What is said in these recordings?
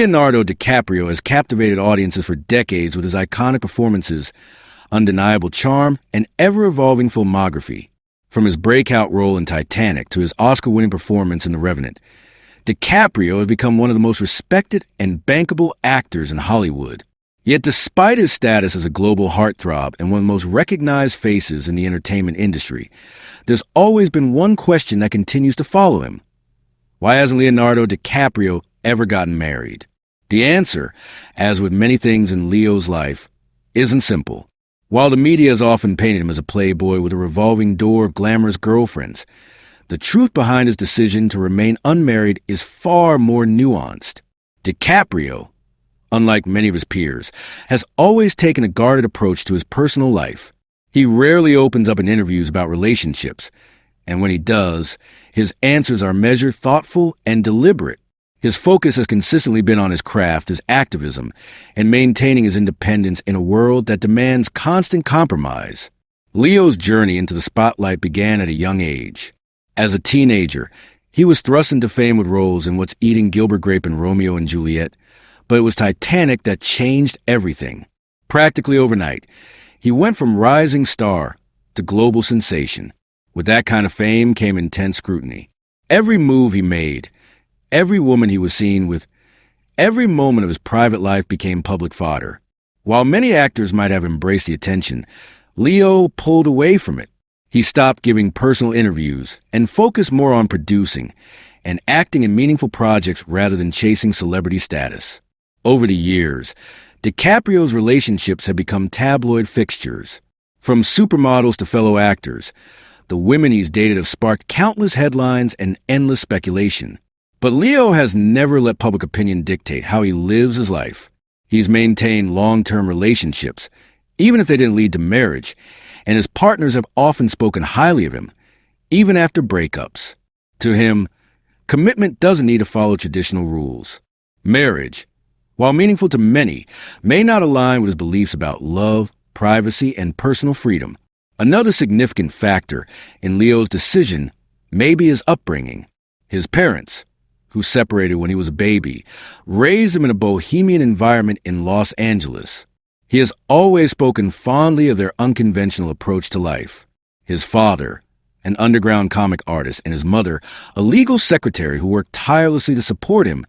Leonardo DiCaprio has captivated audiences for decades with his iconic performances, undeniable charm, and ever-evolving filmography. From his breakout role in Titanic to his Oscar-winning performance in The Revenant, DiCaprio has become one of the most respected and bankable actors in Hollywood. Yet despite his status as a global heartthrob and one of the most recognized faces in the entertainment industry, there's always been one question that continues to follow him. Why hasn't Leonardo DiCaprio ever gotten married? The answer, as with many things in Leo's life, isn't simple. While the media has often painted him as a playboy with a revolving door of glamorous girlfriends, the truth behind his decision to remain unmarried is far more nuanced. DiCaprio, unlike many of his peers, has always taken a guarded approach to his personal life. He rarely opens up in interviews about relationships, and when he does, his answers are measured, thoughtful, and deliberate. His focus has consistently been on his craft, his activism, and maintaining his independence in a world that demands constant compromise. Leo's journey into the spotlight began at a young age. As a teenager, he was thrust into fame with roles in What's Eating Gilbert Grape and Romeo and Juliet, but it was Titanic that changed everything. Practically overnight, he went from rising star to global sensation. With that kind of fame came intense scrutiny. Every move he made, every woman he was seen with, every moment of his private life became public fodder. While many actors might have embraced the attention, Leo pulled away from it. He stopped giving personal interviews and focused more on producing and acting in meaningful projects rather than chasing celebrity status. Over the years, DiCaprio's relationships have become tabloid fixtures. From supermodels to fellow actors, the women he's dated have sparked countless headlines and endless speculation. But Leo has never let public opinion dictate how he lives his life. He's maintained long-term relationships, even if they didn't lead to marriage, and his partners have often spoken highly of him, even after breakups. To him, commitment doesn't need to follow traditional rules. Marriage, while meaningful to many, may not align with his beliefs about love, privacy, and personal freedom. Another significant factor in Leo's decision may be his upbringing. His parents, who separated when he was a baby, raised him in a bohemian environment in Los Angeles. He has always spoken fondly of their unconventional approach to life. His father, an underground comic artist, and his mother, a legal secretary who worked tirelessly to support him,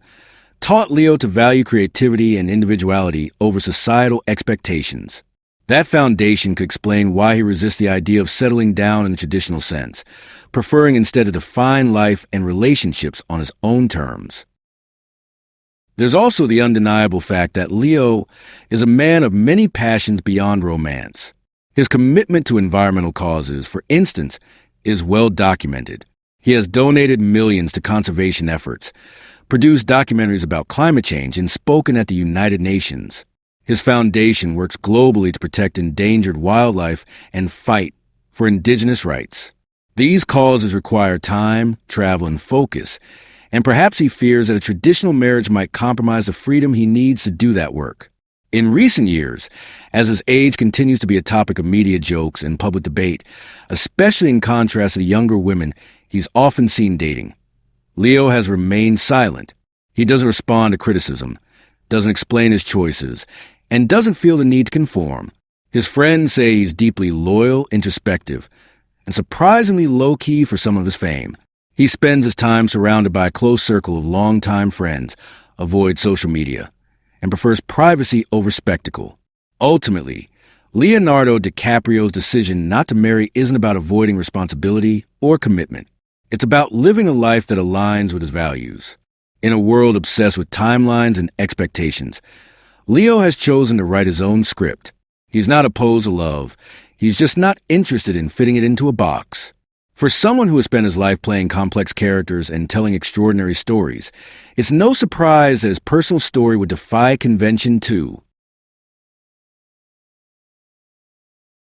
taught Leo to value creativity and individuality over societal expectations. That foundation could explain why he resists the idea of settling down in the traditional sense, preferring instead to define life and relationships on his own terms. There's also the undeniable fact that Leo is a man of many passions beyond romance. His commitment to environmental causes, for instance, is well documented. He has donated millions to conservation efforts, produced documentaries about climate change, and spoken at the United Nations. His foundation works globally to protect endangered wildlife and fight for indigenous rights. These causes require time, travel, and focus, and perhaps he fears that a traditional marriage might compromise the freedom he needs to do that work. In recent years, as his age continues to be a topic of media jokes and public debate, especially in contrast to the younger women he's often seen dating, Leo has remained silent. He doesn't respond to criticism, doesn't explain his choices, and doesn't feel the need to conform. His friends say he's deeply loyal, introspective, and surprisingly low-key for some of his fame. He spends his time surrounded by a close circle of longtime friends, avoids social media, and prefers privacy over spectacle. Ultimately, Leonardo DiCaprio's decision not to marry isn't about avoiding responsibility or commitment. It's about living a life that aligns with his values. In a world obsessed with timelines and expectations, Leo has chosen to write his own script. He's not opposed to love. He's just not interested in fitting it into a box. For someone who has spent his life playing complex characters and telling extraordinary stories, it's no surprise that his personal story would defy convention too.